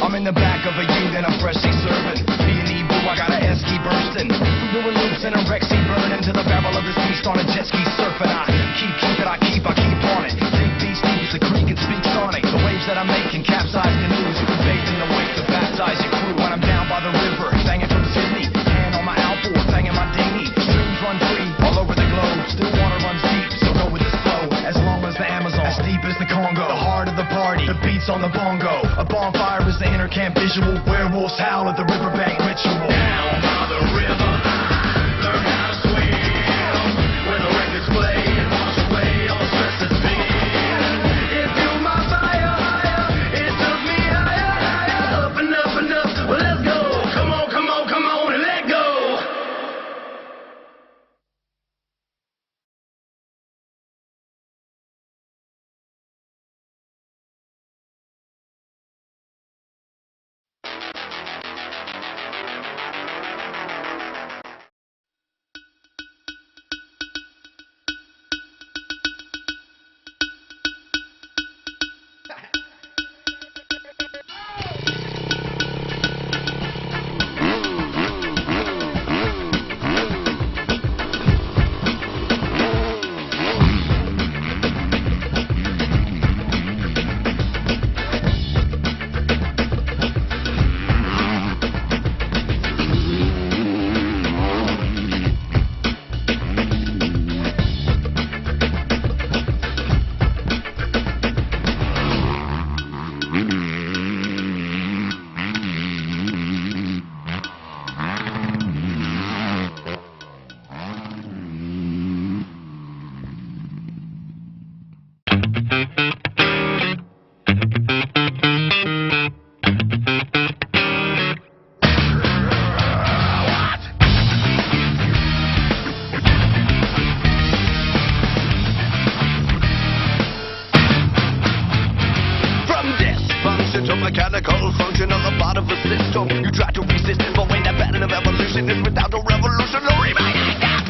I'm in the back of a ute and I'm freshly serving. B&E boo, I got a S-key bursting. Doing loops and a Rexy burning to the barrel of this beast on a jet ski surfing. I keep on it. Think these deep as a creek and speak sonic. The waves that I'm making capsize canoes. You can bathe in the wake to baptize your crew. When I'm down by the river, banging from Sydney, hand on my outboard, banging my dinghy. Streams run free all over the globe. Still water runs deep, so go with this flow. As long as the Amazon, as deep as the Congo. The heart of the party, the beats on the bongo. A bonfire is the inner camp visual. Werewolves howl at the riverbank ritual. Down by the river, learn how to swim. When the records play and wash away all the stress that's been. It fueled my fire higher, it took me higher, up and up and up. Well, let's go. Come on, come on, come on and let go. Mechanical function of the part of the system. You try to resist, but when that pattern of evolution is without a revolutionary mind, that's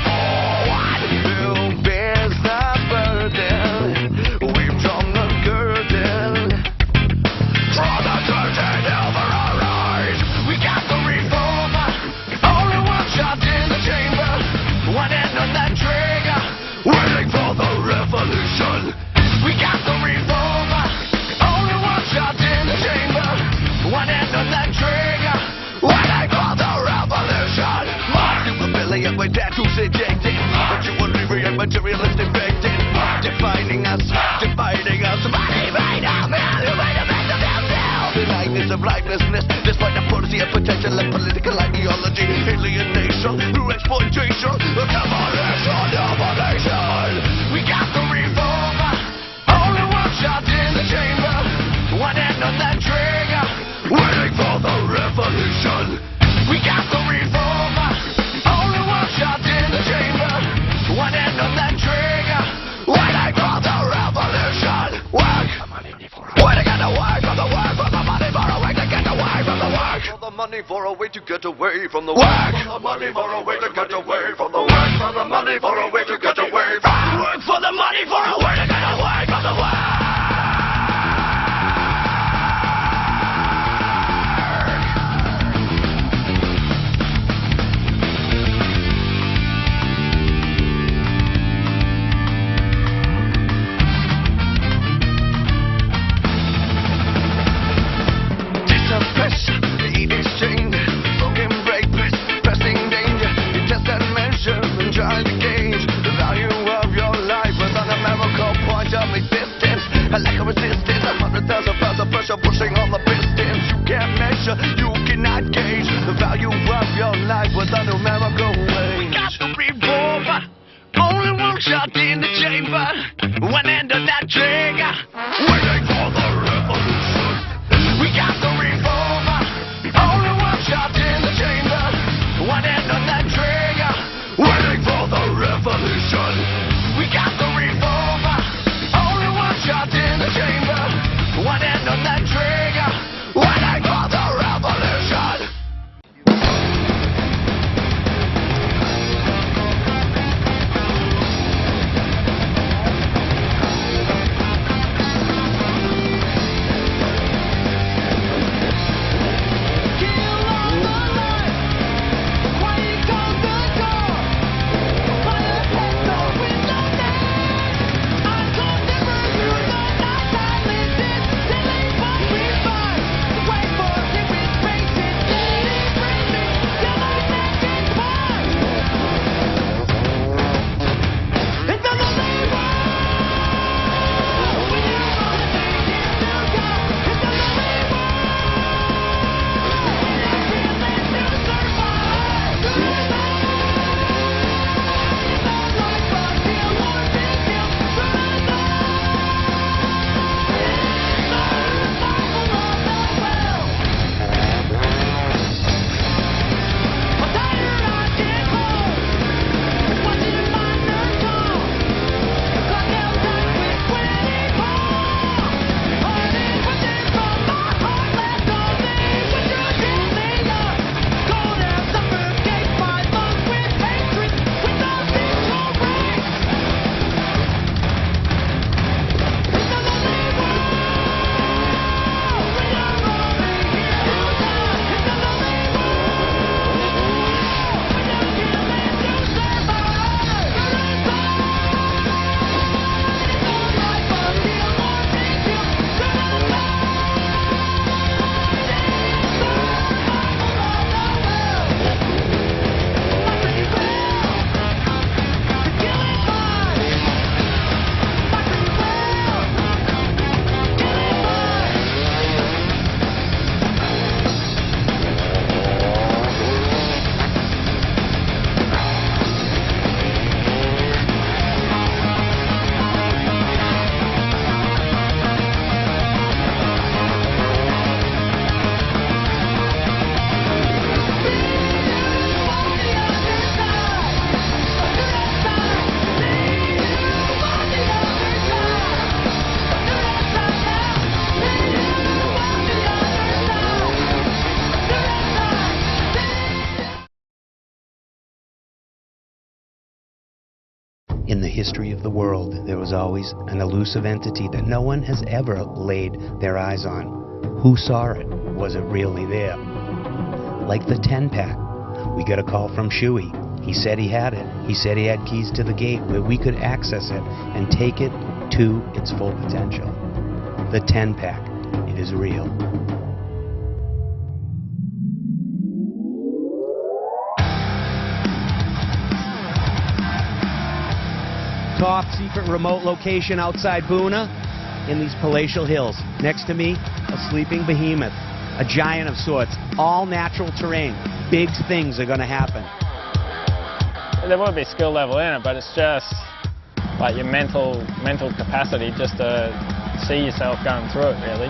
forward. Who bears the burden? We've drawn the curtain. Draw the curtain over our eyes. We got the reform. Only one shot in the chamber. One end on that trigger. Waiting for the revolution. We got the reform. Shot in the chamber, one end on that trigger, waiting for the revolution. My capability with tattoos ejected, but you would be materialistic victim, defining us, dividing us, motivating us, motivating themselves. The lightness of lifelessness, despite the potency of potential and political ideology, alienation through exploitation, accumulation, domination. We got the reform, only one shot in the chamber. One end on that trigger, waiting for the revolution. We got the reform, only one shot in the chamber. One end on that trigger, waiting for the revolution. Work, where to get away from the work, for the money for a way to get away from the work. For the money for a way to get away from the work. For the money for a way to get away from the work. For the money for a way to get away from the work. For the money for a way to get away from the work. Eat exchange, broken breakfast, pressing danger. You test and measure and try to gauge the value of your life without a miracle. In the history of the world, there was always an elusive entity that no one has ever laid their eyes on. Who saw it? Was it really there? Like the 10-pack. We got a call from Schuie. He said he had it. He said he had keys to the gate where we could access it and take it to its full potential. The 10-pack. It is real. Top secret remote location outside Boona in these palatial hills. Next to me, a sleeping behemoth, a giant of sorts, all natural terrain. Big things are going to happen. There will be skill level in it, but it's just like your mental capacity just to see yourself going through it, really.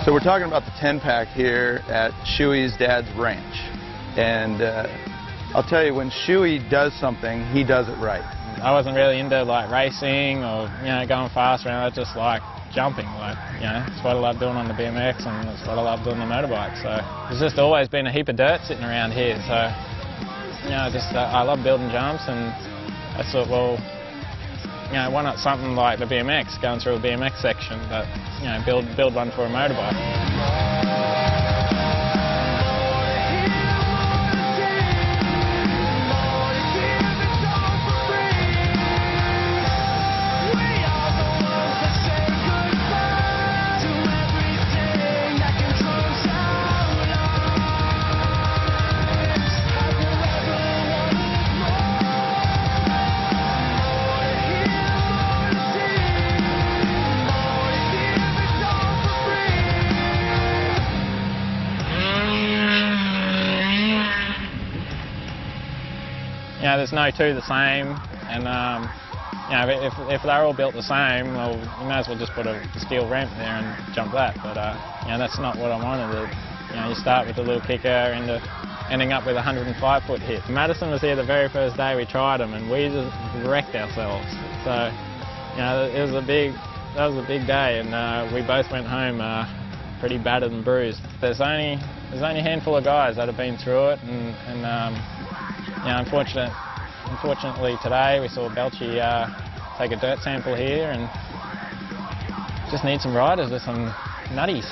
So we're talking about the 10-pack here at Schuie's dad's ranch. And I'll tell you, when Schuie does something, he does it right. I wasn't really into like racing or going fast around. I just like jumping. It's what I love doing on the BMX and it's what I love doing on the motorbike. So there's just always been a heap of dirt sitting around here. So I love building jumps, and I thought, well, why not something like the BMX, going through a BMX section, but build one for a motorbike. There's no two the same, and if they're all built the same, well, you may as well just put a steel ramp there and jump that. But that's not what I wanted. You start with a little kicker and ending up with a 105-foot hit. Maddison was here the very first day we tried them, and we just wrecked ourselves. So that was a big day, and we both went home pretty battered and bruised. There's only a handful of guys that have been through it, and unfortunately today we saw Belchy take a dirt sample here, and just need some riders with some nutties.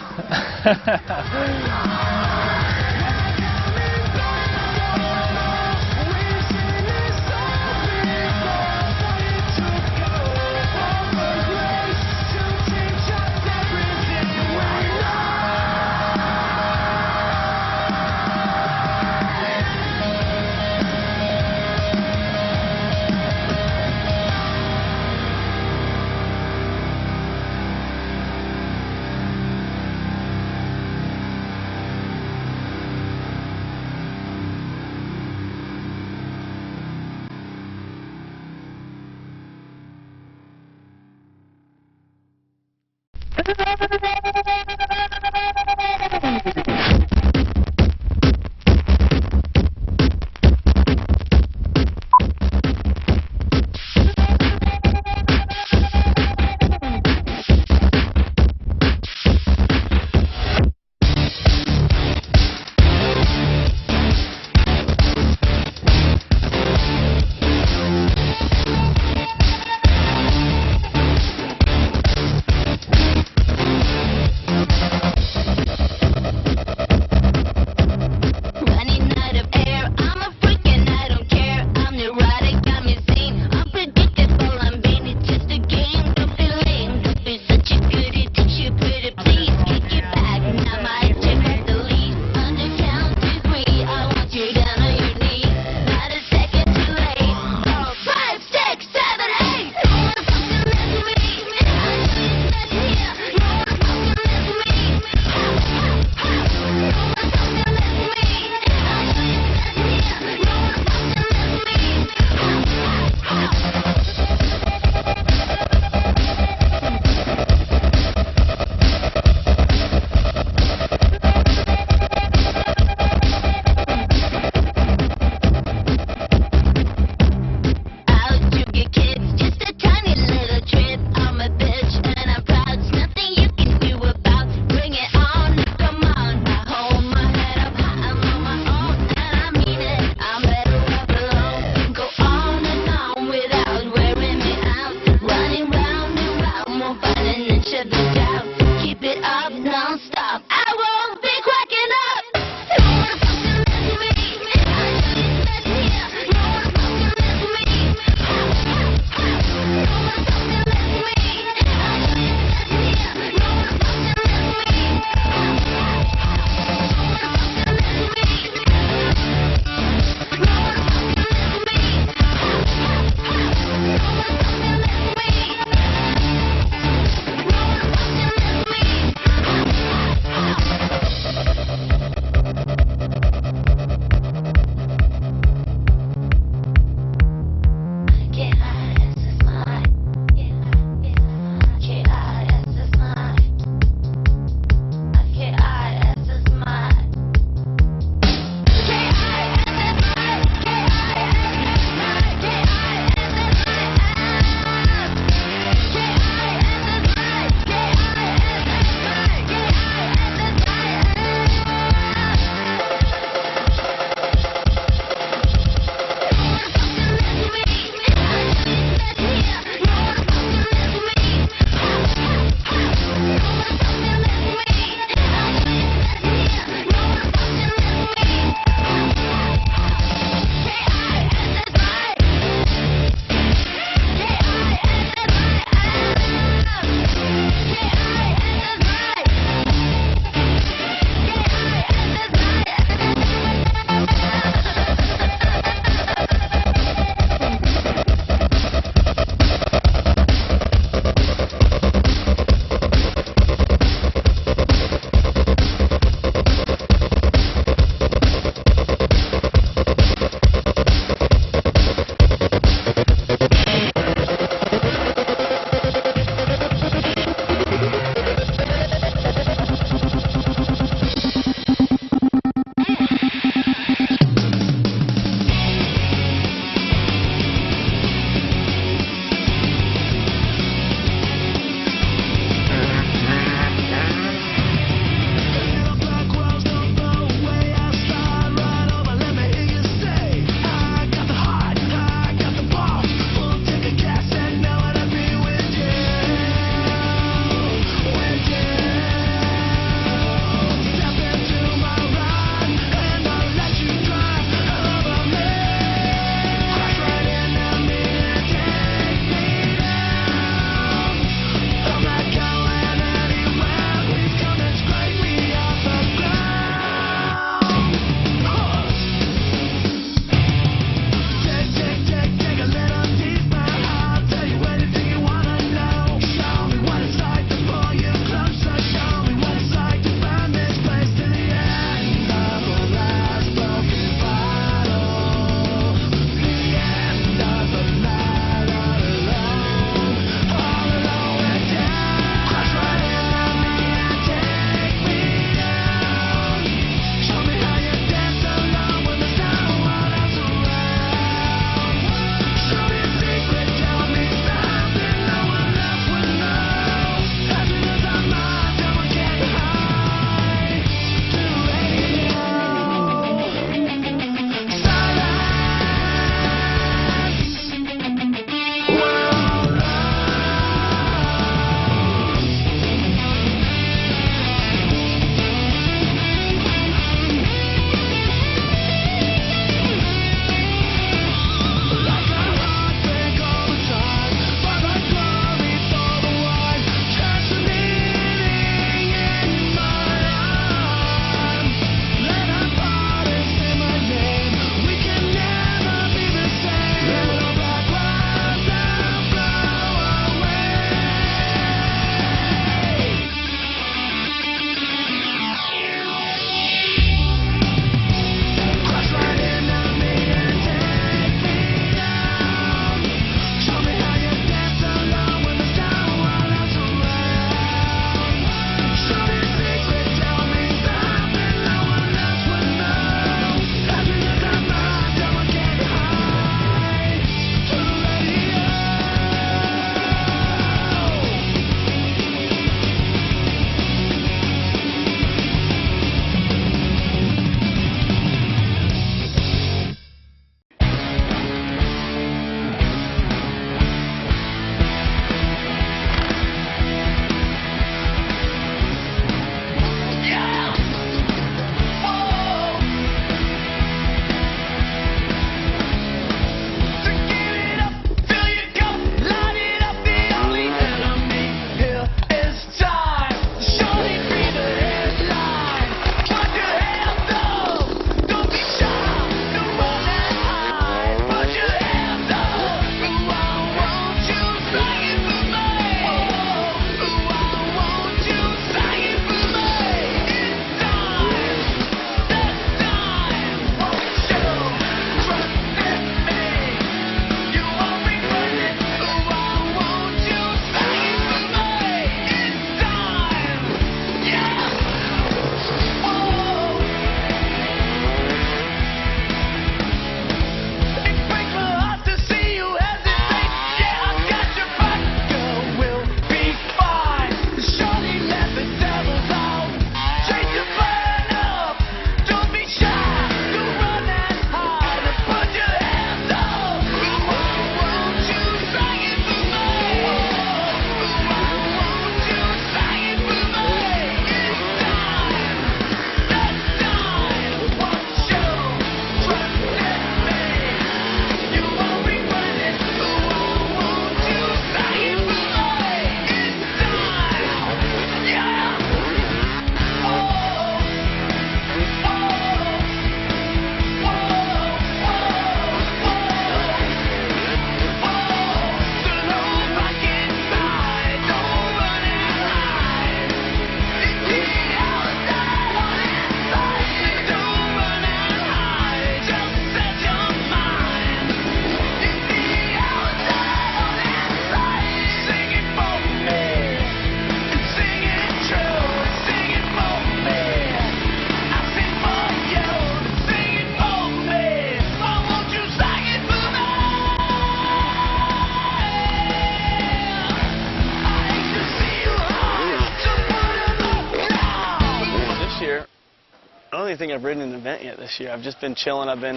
even think I've ridden an event yet this year. I've just been chilling. I've been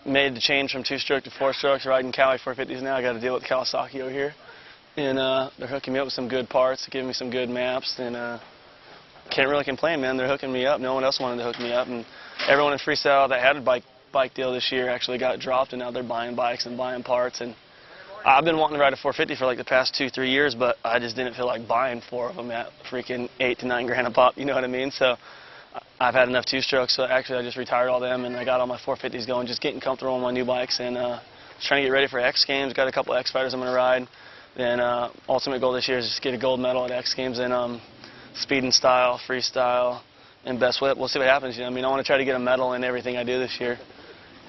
made the change from 2-stroke to 4-strokes, riding Cowie 450s now. I got to deal with Kawasaki over here. And they're hooking me up with some good parts, giving me some good maps, and can't really complain, man. They're hooking me up. No one else wanted to hook me up, and everyone in freestyle that had a bike deal this year actually got dropped, and now they're buying bikes and buying parts. And I've been wanting to ride a 450 for like the past 2-3 years, but I just didn't feel like buying 4 of them at freaking $8 to $9 grand a pop. You know what I mean? So I've had enough 2-strokes, so actually I just retired all them, and I got all my 450s going, just getting comfortable on my new bikes, and just trying to get ready for X Games. Got a couple X Fighters I'm going to ride. Then ultimate goal this year is just get a gold medal at X Games in speed and style, freestyle, and best whip. We'll see what happens. You know, I mean, I want to try to get a medal in everything I do this year.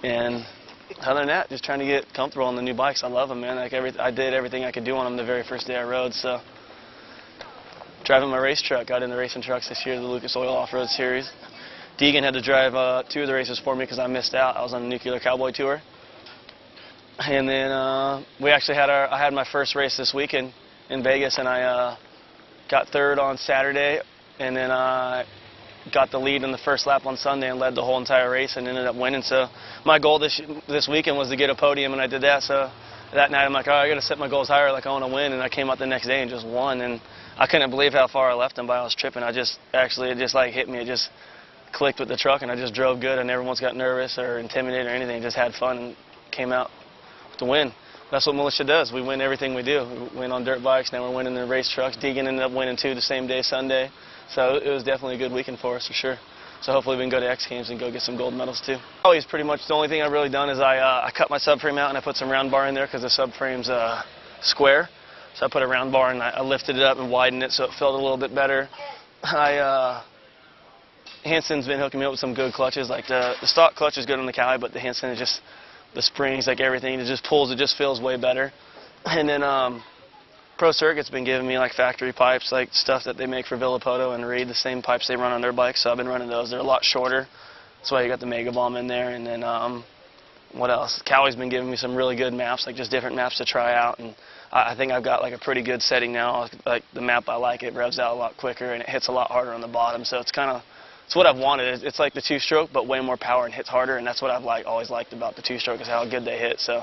And other than that, just trying to get comfortable on the new bikes. I love them, man. Like I did everything I could do on them the very first day I rode. So driving my race truck, got in the racing trucks this year, the Lucas Oil Off-Road Series. Deegan had to drive 2 of the races for me because I missed out. I was on the Nuclear Cowboy Tour. And then we actually had I had my first race this weekend in Vegas, and I got 3rd on Saturday, and then I got the lead in the first lap on Sunday and led the whole entire race and ended up winning. So my goal this weekend was to get a podium, and I did that. So that night I'm like, all right, I got to set my goals higher, like I want to win, and I came out the next day and just won. And I couldn't believe how far I left them by. I was tripping. It just like hit me. It just clicked with the truck, and I just drove good. I never once got nervous or intimidated or anything. Just had fun and came out to win. That's what Mulisha does. We win everything we do. We win on dirt bikes, now we're winning the race trucks. Deegan ended up winning 2 the same day, Sunday. So it was definitely a good weekend for us, for sure. So hopefully we can go to X Games and go get some gold medals too. Always pretty much the only thing I've really done is I cut my subframe out and I put some round bar in there because the subframe's square. So I put a round bar and I lifted it up and widened it so it felt a little bit better. Hanson's been hooking me up with some good clutches. Like the stock clutch is good on the Cowie, but the Hanson is just, the springs, like everything, it just pulls, it just feels way better. And then Pro Circuit's been giving me like factory pipes, like stuff that they make for Villapoto and Reed, the same pipes they run on their bikes, so I've been running those. They're a lot shorter. That's why you got the Mega Bomb in there. And then what else? Cowie's been giving me some really good maps, like just different maps to try out, and I think I've got like a pretty good setting now. Like the map I like, it revs out a lot quicker and it hits a lot harder on the bottom, so it's kind of, it's what I've wanted. It's like the 2-stroke, but way more power and hits harder, and that's what I've always liked about the 2-stroke is how good they hit. So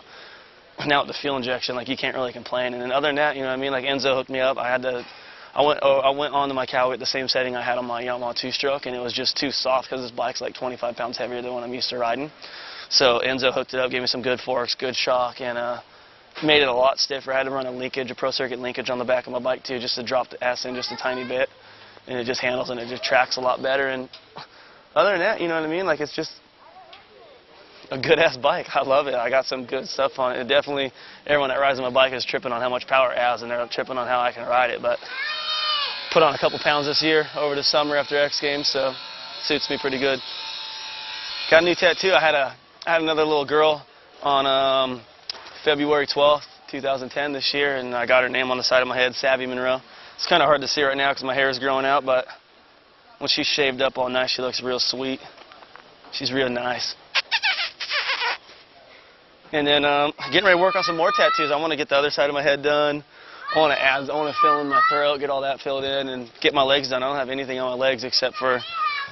now with the fuel injection, like you can't really complain. And then other than that, you know what I mean? Like Enzo hooked me up. I went onto my Cowie at the same setting I had on my Yamaha 2-stroke, and it was just too soft because this bike's like 25 pounds heavier than what I'm used to riding. So Enzo hooked it up, gave me some good forks, good shock, and made it a lot stiffer. I had to run a Pro Circuit linkage on the back of my bike too, just to drop the S in just a tiny bit. And it just handles and it just tracks a lot better. And other than that, you know what I mean? Like it's just a good-ass bike. I love it. I got some good stuff on it. Definitely, everyone that rides on my bike is tripping on how much power it has, and they're tripping on how I can ride it. But put on a couple pounds this year over the summer after X Games, so suits me pretty good. Got a new tattoo. I had another little girl on February 12th, 2010 this year, and I got her name on the side of my head, Savvy Monroe. It's kind of hard to see right now because my hair is growing out, but when she's shaved up all nice, she looks real sweet. She's real nice. And then getting ready to work on some more tattoos. I want to get the other side of my head done. I want to fill in my throat, get all that filled in, and get my legs done. I don't have anything on my legs except for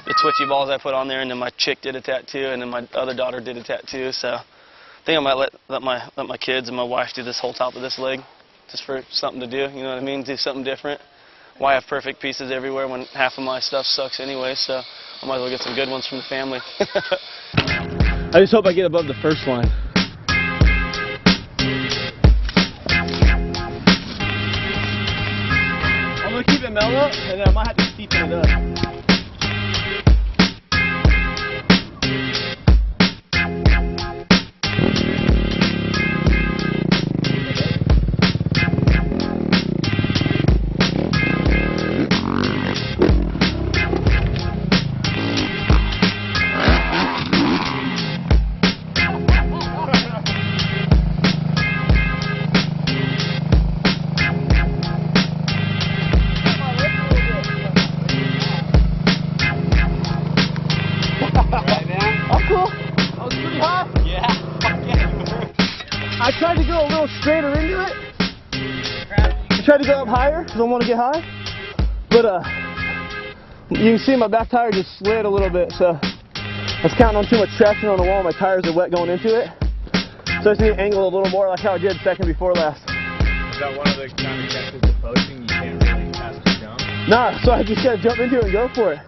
the twitchy balls I put on there, and then my chick did a tattoo, and then my other daughter did a tattoo. So I think I might let my kids and my wife do this whole top of this leg. Just for something to do, you know what I mean? Do something different. Why have perfect pieces everywhere when half of my stuff sucks anyway, so I might as well get some good ones from the family. I just hope I get above the first line. I'm going to keep it mellow, and then I might have to steepen it up. I tried to go a little straighter into it. I tried to go up higher because I want to get high. But You can see my back tire just slid a little bit, so I was counting on too much traction on the wall. My tires are wet going into it. So I just need to angle a little more like how I did second before last. Is that one of the kind of catches of poaching? You can't really ask to jump? Nah, so I just gotta jump into it and go for it.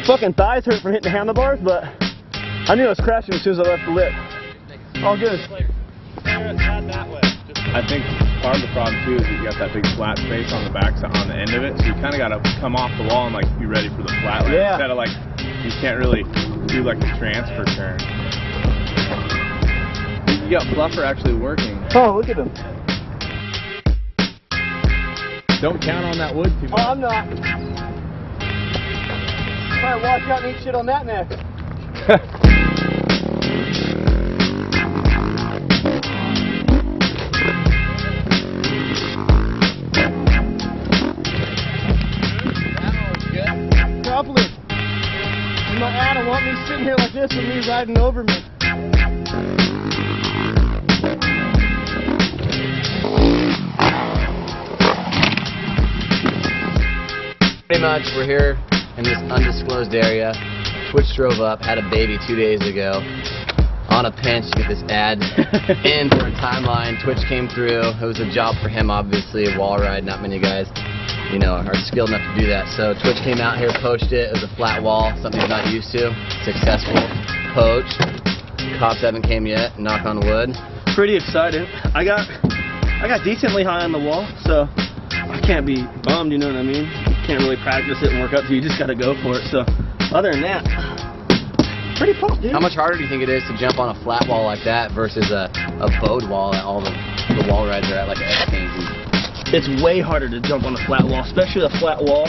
Fucking thighs hurt from hitting the handlebars, but I knew I was crashing as soon as I left the lip. All good. I think part of the problem too is that you got that big flat space on the back on the end of it, so you kind of got to come off the wall and like be ready for the flat line. Yeah. Instead of like, you can't really do like the transfer turn. You got fluffer actually working. Oh, look at him. Don't count on that wood too much. Oh, I'm not. Try to watch out and eat shit on that neck. Probably. And my Adam want me sitting here like this with me riding over me. Pretty much, we're here in this undisclosed area. Twitch drove up, had a baby 2 days ago. On a pinch to get this ad in for a timeline. Twitch came through. It was a job for him, obviously, a wall ride. Not many guys, you know, are skilled enough to do that. So Twitch came out here, poached it. It was a flat wall, something he's not used to. Successful. Poached. Cops haven't came yet, knock on wood. Pretty excited. I got decently high on the wall, so I can't be bummed, you know what I mean? Can't really practice it and work up to it, you just gotta go for it. So other than that, pretty pumped, dude. How much harder do you think it is to jump on a flat wall like that versus a bowed wall that all the wall rides are at, like X Games? It's way harder to jump on a flat wall, especially a flat wall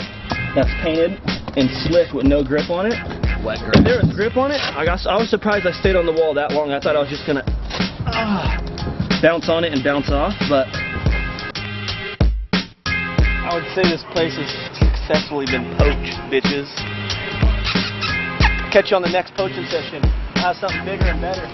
that's painted and slick with no grip on it. Wet grip. If there was grip on it, I was surprised I stayed on the wall that long. I thought I was just gonna bounce on it and bounce off, but I would say this place has successfully been poached, bitches. Catch you on the next poaching session. I'll have something bigger and better.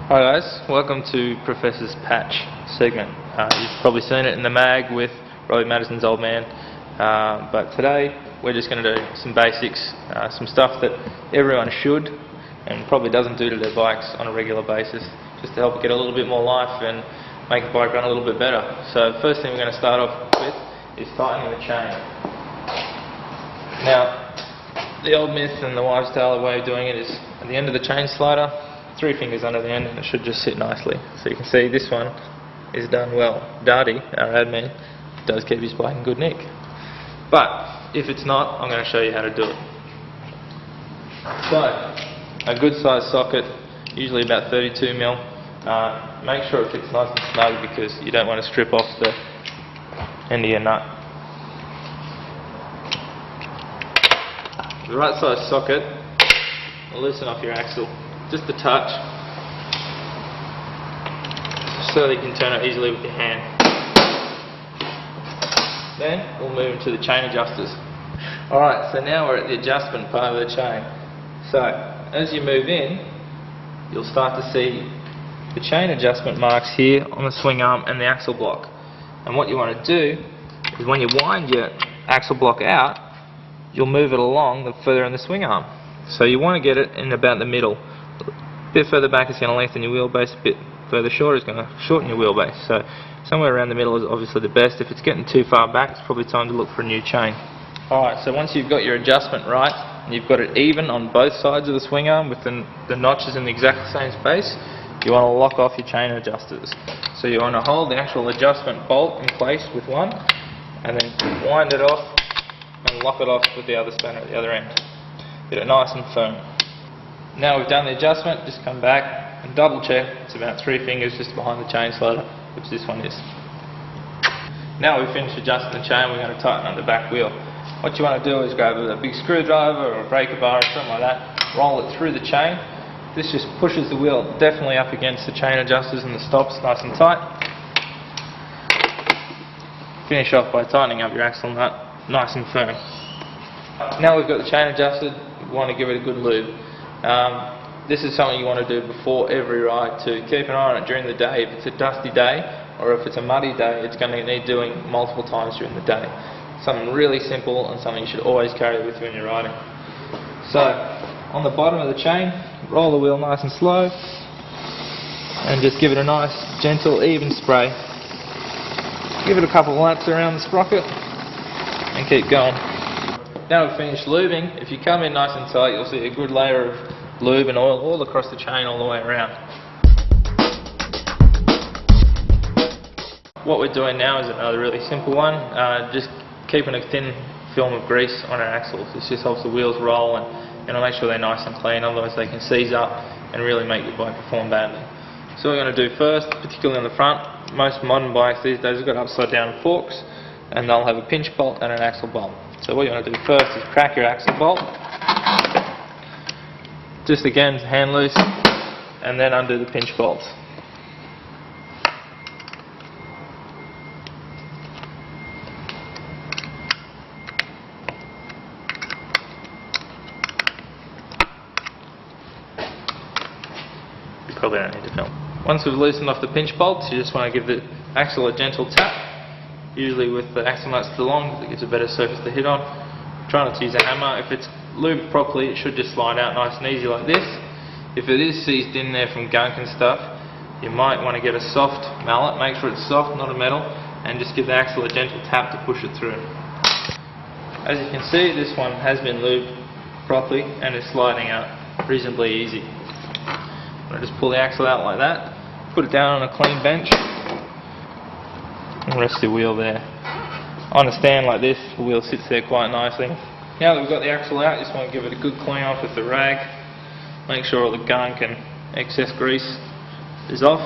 Hi guys, welcome to Professor's Patch segment. You've probably seen it in the mag with Robbie, Maddison's old man, but today we're just going to do some basics, some stuff that everyone should and probably doesn't do to their bikes on a regular basis, just to help it get a little bit more life and make the bike run a little bit better. So the first thing we're going to start off with is tightening the chain. Now, the old myth and the wives' tale way of doing it is at the end of the chain slider, 3 fingers under the end, and it should just sit nicely. So you can see this one is done well. Darty, our admin, does keep his bike in good nick. But if it's not, I'm going to show you how to do it. So, a good sized socket, usually about 32 mil. Make sure it fits nice and snug because you don't want to strip off the end of your nut. The right size socket will loosen off your axle. Just a touch, so that you can turn it easily with your hand. Then we'll move into the chain adjusters. Alright, so now we're at the adjustment part of the chain. So, as you move in, you'll start to see the chain adjustment marks here on the swing arm and the axle block. And what you want to do is when you wind your axle block out, you'll move it along the further in the swing arm. So you want to get it in about the middle. A bit further back is going to lengthen your wheelbase, a bit further short is going to shorten your wheelbase. So somewhere around the middle is obviously the best. If it's getting too far back, it's probably time to look for a new chain. Alright, so once you've got your adjustment right, and you've got it even on both sides of the swing arm with the notches in the exact same space, you want to lock off your chain adjusters. So you want to hold the actual adjustment bolt in place with one, and then wind it off and lock it off with the other spanner at the other end. Get it nice and firm. Now we've done the adjustment, just come back and double check. It's about 3 fingers just behind the chain slider, which this one is. Now we've finished adjusting the chain, we're going to tighten up the back wheel. What you want to do is grab a big screwdriver or a breaker bar or something like that, roll it through the chain. This just pushes the wheel definitely up against the chain adjusters and the stops nice and tight. Finish off by tightening up your axle nut nice and firm. Now we've got the chain adjusted, want to give it a good lube. This is something you want to do before every ride to keep an eye on it during the day. If it's a dusty day or if it's a muddy day, it's going to need doing multiple times during the day. Something really simple and something you should always carry with you when you're riding. So, on the bottom of the chain, roll the wheel nice and slow and just give it a nice, gentle, even spray. Give it a couple of laps around the sprocket and keep going. Now we've finished lubing. If you come in nice and tight, you'll see a good layer of lube and oil all across the chain all the way around. What we're doing now is another really simple one, just keeping a thin film of grease on our axles. This just helps the wheels roll and make sure they're nice and clean, otherwise they can seize up and really make your bike perform badly. So what we're going to do first, particularly on the front, most modern bikes these days have got upside down forks and they'll have a pinch bolt and an axle bolt. So what you want to do first is crack your axle bolt. Just again, hand loose, and then undo the pinch bolts. You probably don't need to film. Once we've loosened off the pinch bolts, you just want to give the axle a gentle tap, usually with the axle nuts still on, because it gives a better surface to hit on. Try not to use a hammer. If it's lubed properly, it should just slide out nice and easy like this. If it is seized in there from gunk and stuff, you might want to get a soft mallet, make sure it's soft, not a metal, and just give the axle a gentle tap to push it through. As you can see, this one has been lubed properly and is sliding out reasonably easy. I'm going to just pull the axle out like that, put it down on a clean bench, and rest the wheel there. On a stand like this, the wheel sits there quite nicely. Now that we've got the axle out, you just want to give it a good clean off with the rag. Make sure all the gunk and excess grease is off.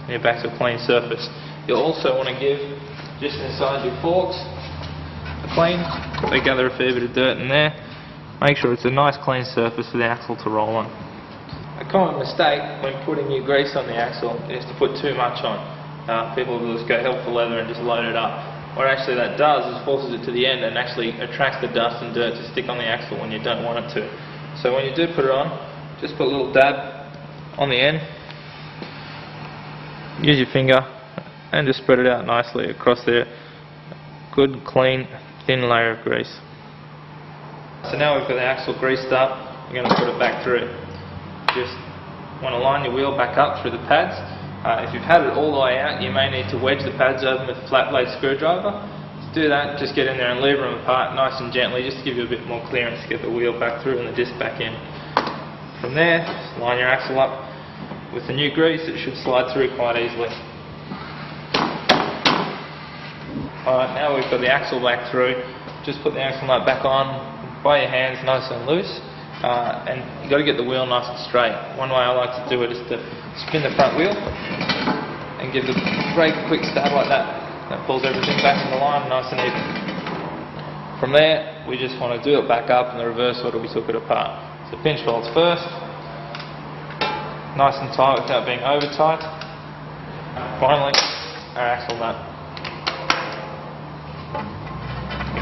And you're back to a clean surface. You'll also want to give, just inside your forks, a clean. They gather a fair bit of dirt in there. Make sure it's a nice clean surface for the axle to roll on. A common mistake when putting new grease on the axle is to put too much on. People will just go hell for leather and just load it up. What actually that does is forces it to the end and actually attracts the dust and dirt to stick on the axle when you don't want it to. So when you do put it on, just put a little dab on the end, use your finger and just spread it out nicely across there. Good, clean, thin layer of grease. So now we've got the axle greased up, we're going to put it back through. Just want to line your wheel back up through the pads. If you've had it all the way out, you may need to wedge the pads open with a flat blade screwdriver. To do that, just get in there and lever them apart nice and gently, just to give you a bit more clearance to get the wheel back through and the disc back in. From there, just line your axle up with the new grease. It should slide through quite easily. Alright, now we've got the axle back through. Just put the axle nut back on by your hands, nice and loose. And you've got to get the wheel nice and straight. One way I like to do it is to spin the front wheel and give the brake a quick stab like that. That pulls everything back in the line nice and even. From there, we just want to do it back up in the reverse order we took it apart. So pinch bolts first, nice and tight without being over tight. Finally, our axle nut.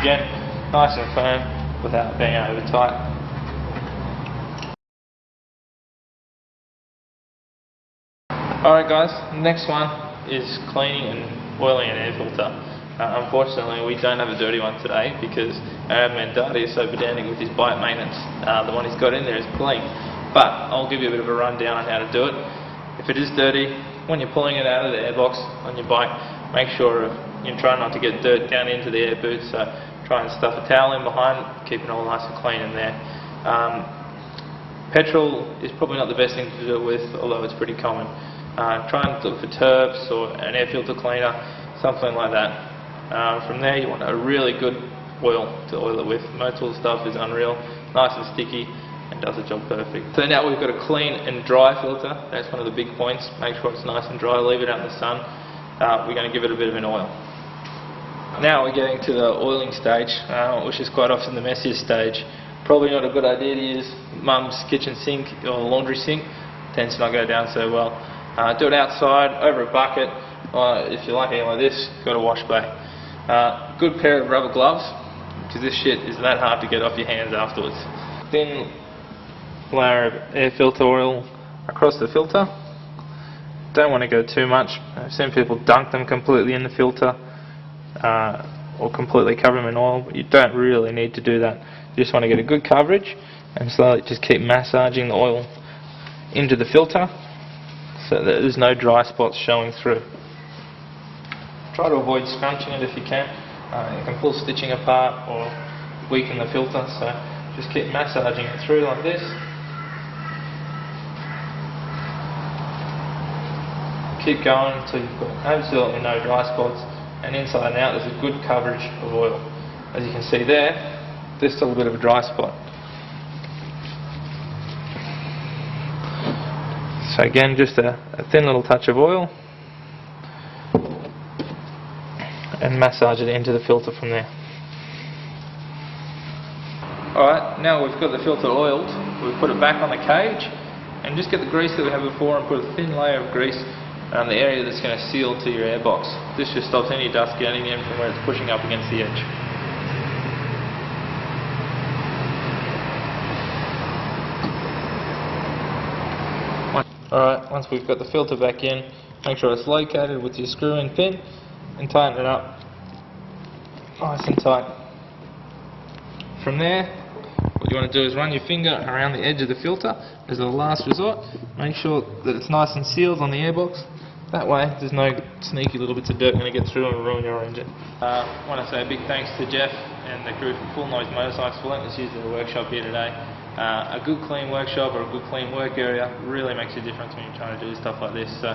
Again, nice and firm without being over tight. Alright guys, the next one is cleaning and oiling an air filter. Unfortunately we don't have a dirty one today because our admin Daddy is so pedantic with his bike maintenance. The one he's got in there is clean. But I'll give you a bit of a rundown on how to do it. If it is dirty, when you're pulling it out of the airbox on your bike, make sure you try not to get dirt down into the air boots. So try and stuff a towel in behind, keep it all nice and clean in there. Petrol is probably not the best thing to do it with, although it's pretty common. Try and look for turps or an air filter cleaner, something like that. From there you want a really good oil to oil it with. Motul stuff is unreal, nice and sticky and does the job perfect. So now we've got a clean and dry filter. That's one of the big points. Make sure it's nice and dry, leave it out in the sun. We're going to give it a bit of an oil. Now we're getting to the oiling stage, which is quite often the messiest stage. Probably not a good idea to use mum's kitchen sink or laundry sink. Tends to not go down so well. Do it outside, over a bucket. If you're lucky like this, you've got a wash bay. Good pair of rubber gloves, because this shit is that hard to get off your hands afterwards. thin layer of air filter oil across the filter. Don't want to go too much. I've seen people dunk them completely in the filter or completely cover them in oil, but you don't really need to do that. You just want to get a good coverage and slowly just keep massaging the oil into the filter so that there's no dry spots showing through. Try to avoid scrunching it if you can. You can pull stitching apart or weaken the filter, so just keep massaging it through like this. Keep going until you've got absolutely no dry spots, and inside and out there's a good coverage of oil. As you can see there, there's still a bit of a dry spot. So again, just a thin little touch of oil and massage it into the filter from there. Alright, now we've got the filter oiled, we put it back on the cage and just get the grease that we had before and put a thin layer of grease around the area that's going to seal to your airbox. This just stops any dust getting in from where it's pushing up against the edge. Alright, once we've got the filter back in, make sure it's located with your screw-in pin and tighten it up nice and tight. From there, what you want to do is run your finger around the edge of the filter as a last resort. Make sure that it's nice and sealed on the airbox. That way there's no sneaky little bits of dirt going to get through and ruin your engine. I want to say a big thanks to Jeff and the crew from Full Noise Motorcycles for letting us use their workshop here today. A good clean workshop or a good clean work area really makes a difference when you're trying to do stuff like this. So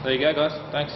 there you go guys, thanks.